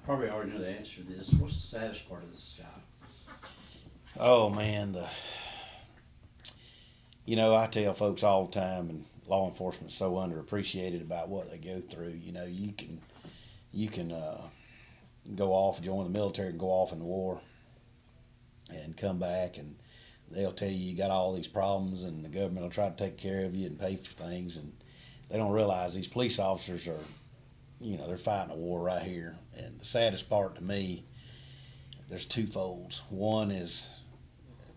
probably already know the answer to this. What's the saddest part of this job? Oh man, I tell folks all the time, and law enforcement's so underappreciated about what they go through. You can go off, join the military, and go off in the war, and come back, and they'll tell you got all these problems, and the government will try to take care of you and pay for things, and they don't realize these police officers are, they're fighting a war right here. And the saddest part to me, there's two folds. One is,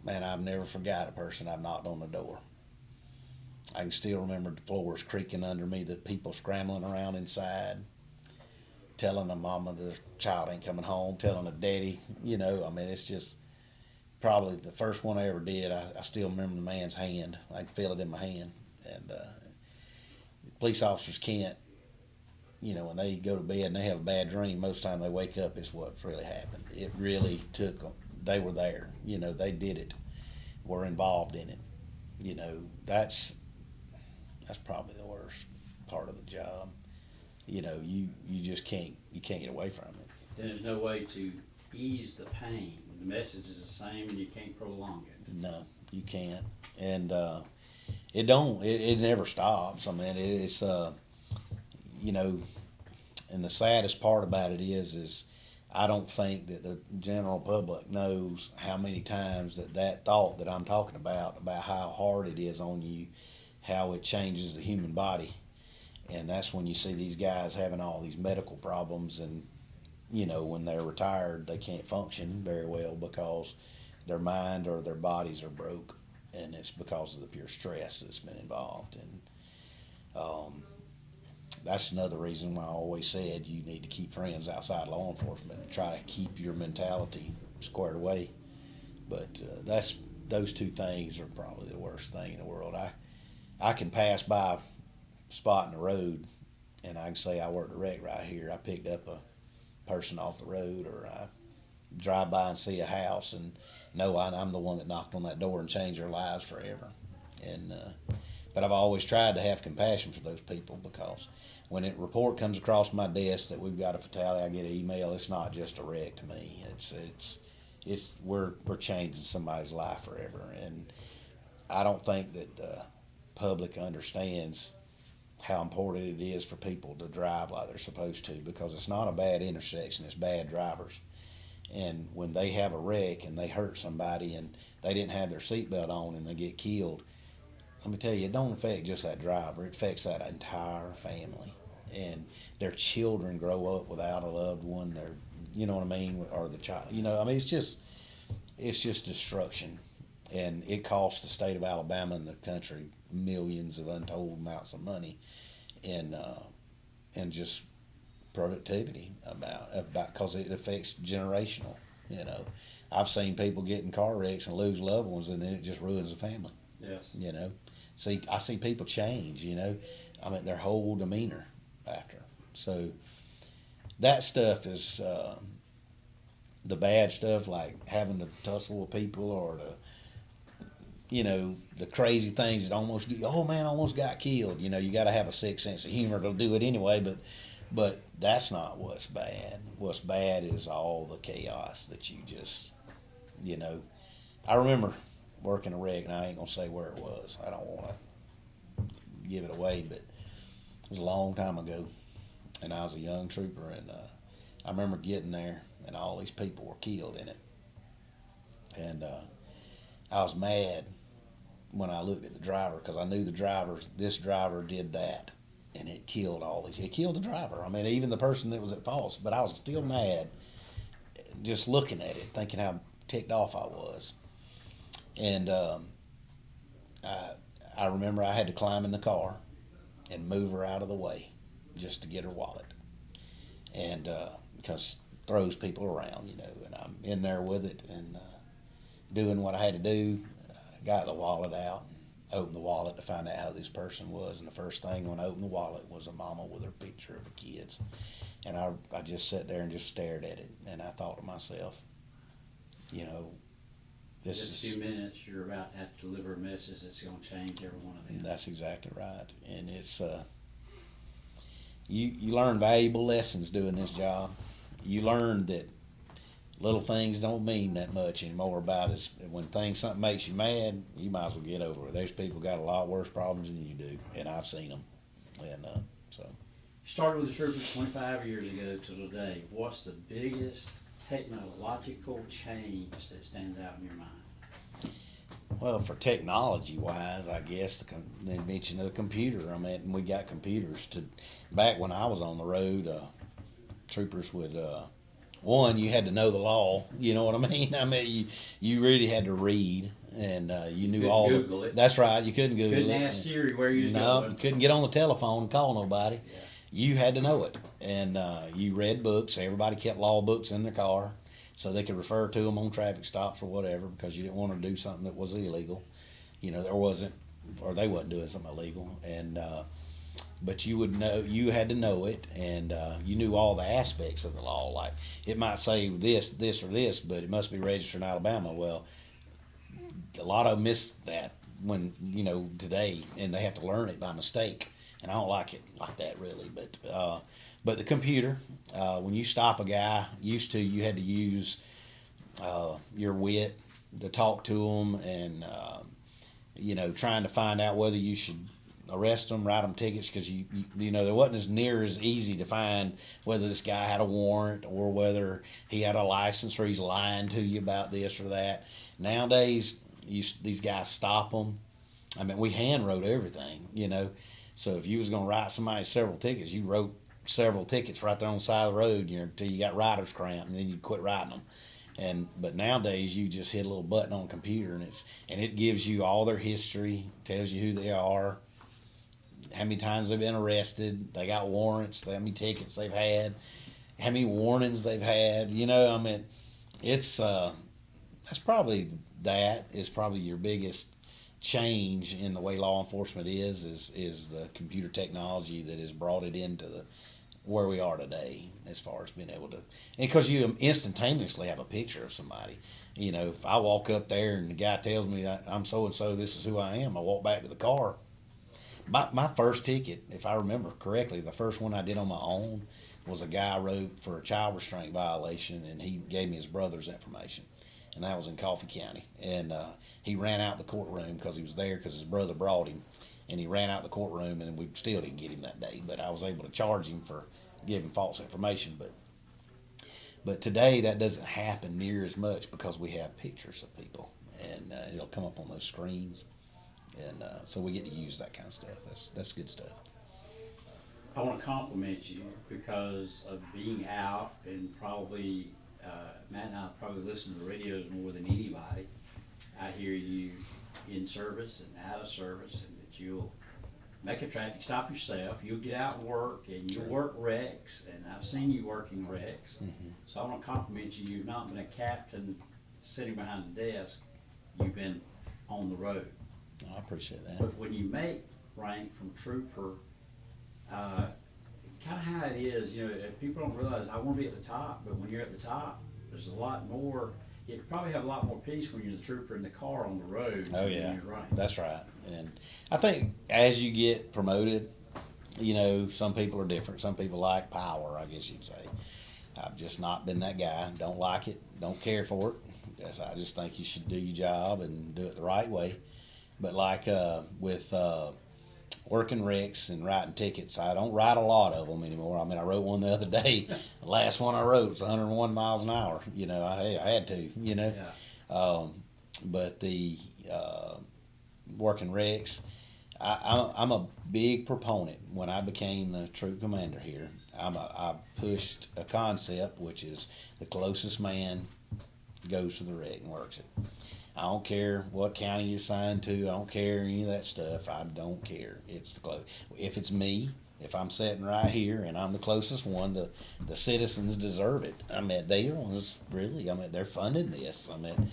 man, I've never forgot a person I've knocked on the door. I can still remember the floors creaking under me, the people scrambling around inside, telling the mama the child ain't coming home, telling the daddy, it's just probably the first one I ever did. I still remember the man's hand. I can feel it in my hand. And police officers can't, when they go to bed and they have a bad dream, most of the time they wake up, it's what's really happened. It really took them. They were there. They did it, were involved in it. That's probably the worst part of the job. You just can't get away from it. Then there's no way to ease the pain. The message is the same, and you can't prolong it. No, you can't. And it never stops. I mean, it's and the saddest part about it is I don't think that the general public knows how many times that thought that I'm talking about how hard it is on you, how it changes the human body. And that's when you see these guys having all these medical problems, and when they're retired they can't function very well because their mind or their bodies are broke, and it's because of the pure stress that's been involved. And that's another reason why I always said you need to keep friends outside law enforcement and try to keep your mentality squared away. But those two things are probably the worst thing in the world. I can pass by a spot in the road and I can say I worked a wreck right here. I picked up a person off the road, or I drive by and see a house and know I'm the one that knocked on that door and changed their lives forever. And but I've always tried to have compassion for those people, because when a report comes across my desk that we've got a fatality, I get an email. It's not just a wreck to me. It's we're changing somebody's life forever. And I don't think that the public understands how important it is for people to drive like they're supposed to, because it's not a bad intersection, it's bad drivers. And when they have a wreck and they hurt somebody and they didn't have their seatbelt on and they get killed, let me tell you, it don't affect just that driver, it affects that entire family. And their children grow up without a loved one, you know what I mean, or the child, it's just destruction. And it costs the state of Alabama and the country millions of untold amounts of money, and just productivity about because it affects generational. I've seen people get in car wrecks and lose loved ones, and then it just ruins the family. Yes. I see people change. Their whole demeanor after. So that stuff is the bad stuff, like having to tussle with people, or the crazy things that almost get, oh man, almost got killed. You got to have a sick sense of humor to do it anyway, but that's not what's bad. What's bad is all the chaos that you just, I remember working a wreck, and I ain't gonna say where it was. I don't want to give it away, but it was a long time ago, and I was a young trooper, and I remember getting there, and all these people were killed in it, and I was mad when I looked at the driver, because I knew this driver did that, and it killed all these. It killed the driver. Even the person that was at fault, but I was still mad just looking at it, thinking how ticked off I was. And I remember I had to climb in the car and move her out of the way just to get her wallet, and because it throws people around, and I'm in there with it and doing what I had to do. Got the wallet out, and opened the wallet to find out how this person was, and the first thing when I opened the wallet was a mama with her picture of her kids, and I just sat there and just stared at it, and I thought to myself, this In a few minutes, you're about to have to deliver a message that's going to change every one of them. That's exactly right. And it's you learn valuable lessons doing this job, you learn that little things don't mean that much anymore. About it, when something makes you mad, you might as well get over it. There's people got a lot worse problems than you do, and I've seen them. And so, Started with the troopers 25 years ago to today. What's the biggest technological change that stands out in your mind? well, for technology wise, I guess the invention of the computer. I mean, we got computers to back when I was on the road. Troopers would. One, you had to know the law. You know what I mean? I mean, you really had to read, and you knew couldn't all. Google it. That's right. You couldn't Google Couldn't it. ask Siri where you was No, going. you couldn't get on the telephone and call nobody. Yeah. You had to know it, and you read books. Everybody kept law books in their car, so they could refer to them on traffic stops or whatever, because you didn't want to do something that was illegal. You know, there wasn't, or they wasn't doing something illegal, and but you would know, you had to know it, and you knew all the aspects of the law. Like, it might say this, or this, but it must be registered in Alabama. Well, a lot of them miss that when, today, and they have to learn it by mistake. And I don't like it like that, really. But the computer, when you stop a guy, you had to use your wit to talk to them, and trying to find out whether you should arrest them, write them tickets, because there wasn't as near as easy to find whether this guy had a warrant or whether he had a license or he's lying to you about this or that. Nowadays, these guys stop them. I mean, we hand wrote everything, So if you was going to write somebody several tickets, you wrote several tickets right there on the side of the road until you got writer's cramp, and then you quit writing them. But nowadays you just hit a little button on a computer, and it gives you all their history, tells you who they are, how many times they've been arrested, they got warrants, how many tickets they've had, how many warnings they've had. I mean, it's that's probably your biggest change in the way law enforcement is the computer technology that has brought it into where we are today, as far as being able to, and because you instantaneously have a picture of somebody. If I walk up there and the guy tells me I'm so and so, this is who I am, I walk back to the car. My first ticket, if I remember correctly, the first one I did on my own was a guy I wrote for a child restraint violation, and he gave me his brother's information, and that was in Coffee County. And he ran out the courtroom because he was there because his brother brought him, and he ran out the courtroom, and we still didn't get him that day. But I was able to charge him for giving false information. But today that doesn't happen near as much because we have pictures of people, and it'll come up on those screens, and so we get to use that kind of stuff. That's good stuff. I want to compliment you because of being out, and probably Matt and I probably listen to the radios more than anybody. I hear you in service and out of service, and that you'll make a traffic stop yourself. You'll get out and work, and you'll work wrecks, and I've seen you working wrecks. Mm-hmm. So I want to compliment you. You've not been a captain sitting behind the desk. You've been on the road. I appreciate that. But when you make rank from trooper, kind of how it is, people don't realize I want to be at the top, but when you're at the top, there's a lot more. You probably have a lot more peace when you're the trooper in the car on the road. Oh yeah, you're right. That's right. And I think as you get promoted, some people are different. Some people like power, I guess you'd say. I've just not been that guy. Don't like it. Don't care for it. I just think you should do your job and do it the right way. But like with working wrecks and writing tickets, I don't write a lot of them anymore. I mean, I wrote one the other day. The last one I wrote was 101 miles an hour. I had to. Yeah. But the working wrecks, I'm a big proponent. When I became the troop commander here, I pushed a concept, which is the closest man goes to the wreck and works it. I don't care what county you're assigned to. I don't care any of that stuff. I don't care. It's the close. If it's me, if I'm sitting right here and I'm the closest one, the citizens deserve it. I mean, they're funding this. I mean,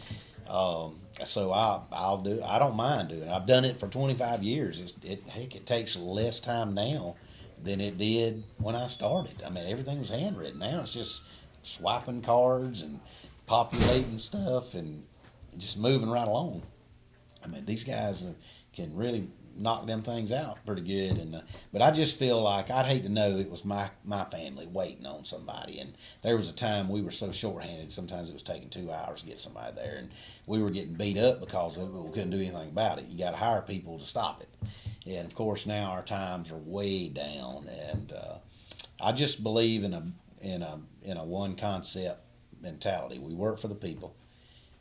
so I'll do. I don't mind doing it. I've done it for 25 years. It takes less time now than it did when I started. I mean, everything was handwritten. Now it's just swiping cards and populating stuff and just moving right along. I mean, these guys can really knock them things out pretty good. And but I just feel like I'd hate to know it was my family waiting on somebody. And there was a time we were so shorthanded. Sometimes it was taking 2 hours to get somebody there, and we were getting beat up because of it. We couldn't do anything about it. You got to hire people to stop it. And of course now our times are way down. And I just believe in a one concept mentality. We work for the people,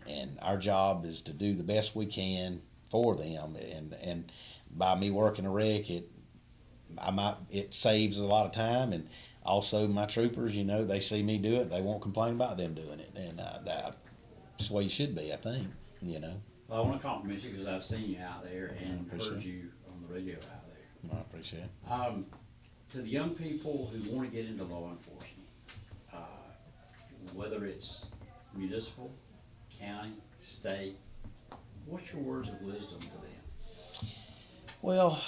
and our job is to do the best we can for them. And by me working a wreck, it saves a lot of time. And also my troopers, they see me do it, they won't complain about them doing it. And that's the way you should be, I think. Well, I want to compliment you because I've seen you out there and heard you on the radio out there. I appreciate it. To the young people who want to get into law enforcement, whether it's municipal, county, state, what's your words of wisdom to them? Well,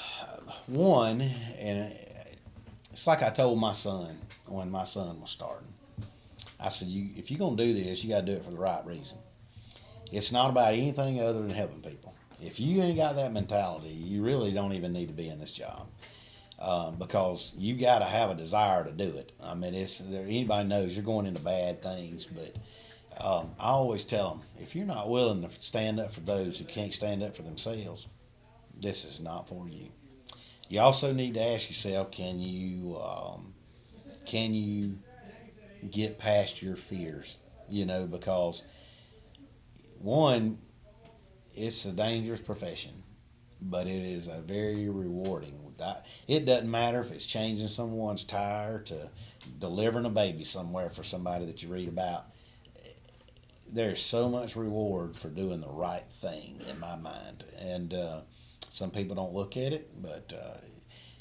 one, and it's like I told my son when my son was starting. I said, if you're going to do this, you got to do it for the right reason. It's not about anything other than helping people. If you ain't got that mentality, you really don't even need to be in this job. Because you got to have a desire to do it. I mean, anybody knows you're going into bad things, but I always tell them, if you're not willing to stand up for those who can't stand up for themselves, this is not for you. You also need to ask yourself, can you get past your fears? Because one, it's a dangerous profession, but it is a very rewarding. It doesn't matter if it's changing someone's tire to delivering a baby somewhere for somebody that you read about. There's so much reward for doing the right thing in my mind. And some people don't look at it, but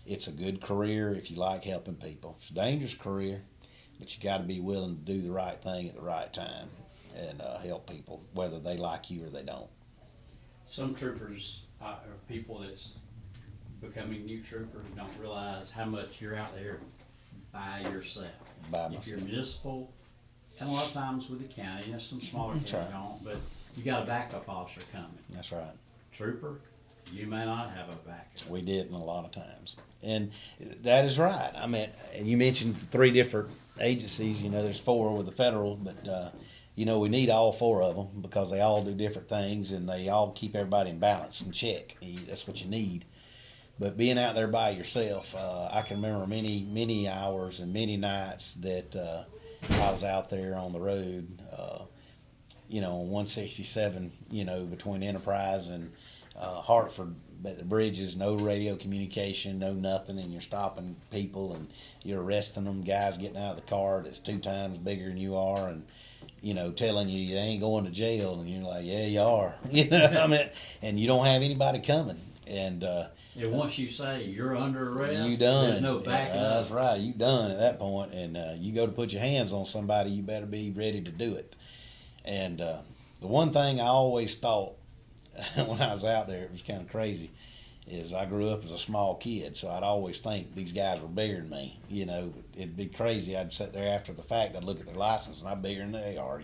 it's a good career if you like helping people. It's a dangerous career, but you got to be willing to do the right thing at the right time and help people, whether they like you or they don't. Some troopers are people that's becoming new troopers don't realize how much you're out there by yourself. If you're municipal, and a lot of times with the county, and some smaller counties don't, but you got a backup officer coming. That's right. Trooper, you may not have a backup. We didn't a lot of times. And that is right. I mean, and you mentioned 3 different agencies. There's 4 with the federal, but we need all 4 of them because they all do different things and they all keep everybody in balance and check. That's what you need. But being out there by yourself, I can remember many hours and many nights that I was out there on the road, on 167, between Enterprise and Hartford, but the bridges, no radio communication, no nothing, and you're stopping people and you're arresting them, guys getting out of the car that's 2 times bigger than you are, and telling you they ain't going to jail, and you're like, yeah, you are, and you don't have anybody coming, and once you say you're under arrest, you done. There's no backing up. That's right, you done at that point, and you go to put your hands on somebody, you better be ready to do it. And the one thing I always thought when I was out there, it was kind of crazy, is I grew up as a small kid, so I'd always think these guys were bigger than me. It'd be crazy. I'd sit there after the fact, I'd look at their license, and I'm bigger than they are,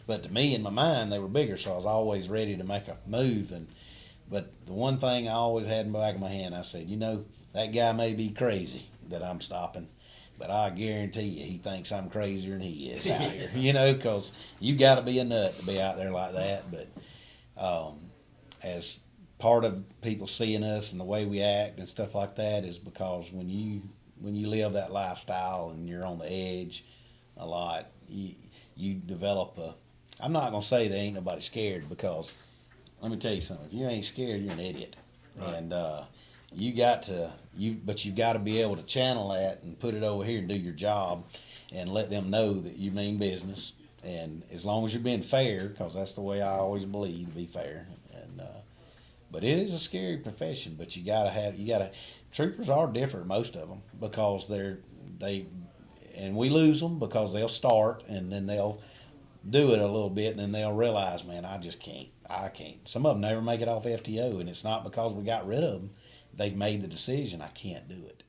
But to me, in my mind, they were bigger, so I was always ready to make a move. But the one thing I always had in the back of my hand, I said, that guy may be crazy that I'm stopping, but I guarantee you he thinks I'm crazier than he is out here, because you got to be a nut to be out there like that. But as part of people seeing us and the way we act and stuff like that is because when you live that lifestyle and you're on the edge a lot, you develop I'm not going to say there ain't nobody scared, because let me tell you something. If you ain't scared, you're an idiot. Right. And but you've got to be able to channel that and put it over here and do your job and let them know that you mean business. And as long as you're being fair, because that's the way I always believe, to be fair. And but it is a scary profession. But troopers are different, most of them, because and we lose them because they'll start and then they'll do it a little bit and then they'll realize, man, I can't. Some of them never make it off FTO, and it's not because we got rid of them. They've made the decision, I can't do it.